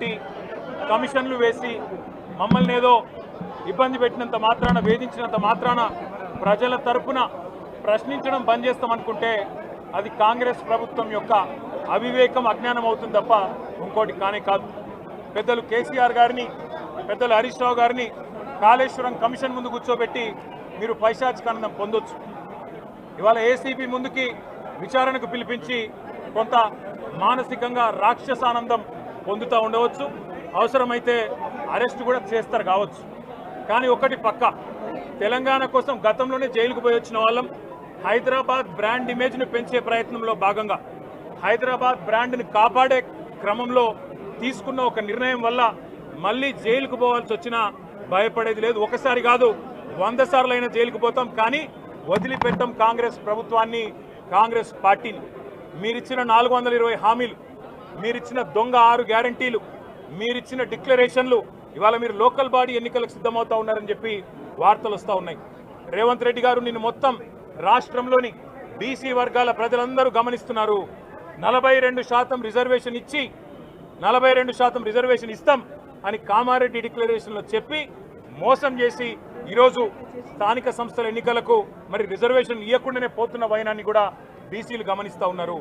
పెట్టి కమిషన్లు వేసి మమ్మల్ని ఏదో ఇబ్బంది పెట్టినంత మాత్రాన, వేధించినంత మాత్రాన ప్రజల తరపున ప్రశ్నించడం బంద్ చేస్తామనుకుంటే అది కాంగ్రెస్ ప్రభుత్వం యొక్క అవివేకం, అజ్ఞానం అవుతుంది తప్ప ఇంకోటి కానే కాదు. పెద్దలు కేసీఆర్ గారిని, పెద్దలు హరీష్ రావు గారిని కాళేశ్వరం కమిషన్ ముందు కూర్చోబెట్టి మీరు పైశాచికానందం పొందొచ్చు. ఇవాళ ఏసీబీ ముందుకి విచారణకు పిలిపించి కొంత మానసికంగా రాక్షసానందం పొందుతూ ఉండవచ్చు, అవసరమైతే అరెస్ట్ కూడా చేస్తారు కావచ్చు. కానీ ఒకటి పక్క, తెలంగాణ కోసం గతంలోనే జైలుకు పోయి వచ్చిన వాళ్ళం. హైదరాబాద్ బ్రాండ్ ఇమేజ్ని పెంచే ప్రయత్నంలో భాగంగా హైదరాబాద్ బ్రాండ్ని కాపాడే క్రమంలో తీసుకున్న ఒక నిర్ణయం వల్ల మళ్ళీ జైలుకు పోవాల్సి వచ్చినా భయపడేది లేదు. ఒకసారి కాదు, 100 సార్లు అయినా జైలుకు పోతాం, కానీ వదిలిపెట్టం కాంగ్రెస్ ప్రభుత్వాన్ని, కాంగ్రెస్ పార్టీని. మీరిచ్చిన 420 హామీలు, మీరిచ్చిన దొంగ 6 గ్యారంటీలు, మీరిచ్చిన డిక్లరేషన్లు, ఇవాళ మీరు లోకల్ బాడీ ఎన్నికలకు సిద్ధమవుతా ఉన్నారని చెప్పి వార్తలు వస్తూ ఉన్నాయి. రేవంత్ రెడ్డి గారు నిన్ను మొత్తం రాష్ట్రంలోని బీసీ వర్గాల ప్రజలందరూ గమనిస్తున్నారు. 42% రిజర్వేషన్ ఇచ్చి 42% రిజర్వేషన్ ఇస్తాం అని కామారెడ్డి డిక్లరేషన్లో చెప్పి మోసం చేసి ఈరోజు స్థానిక సంస్థల ఎన్నికలకు మరి రిజర్వేషన్ ఇవ్వకుండానే పోతున్న వైనాన్ని కూడా బీసీలు గమనిస్తూ ఉన్నారు.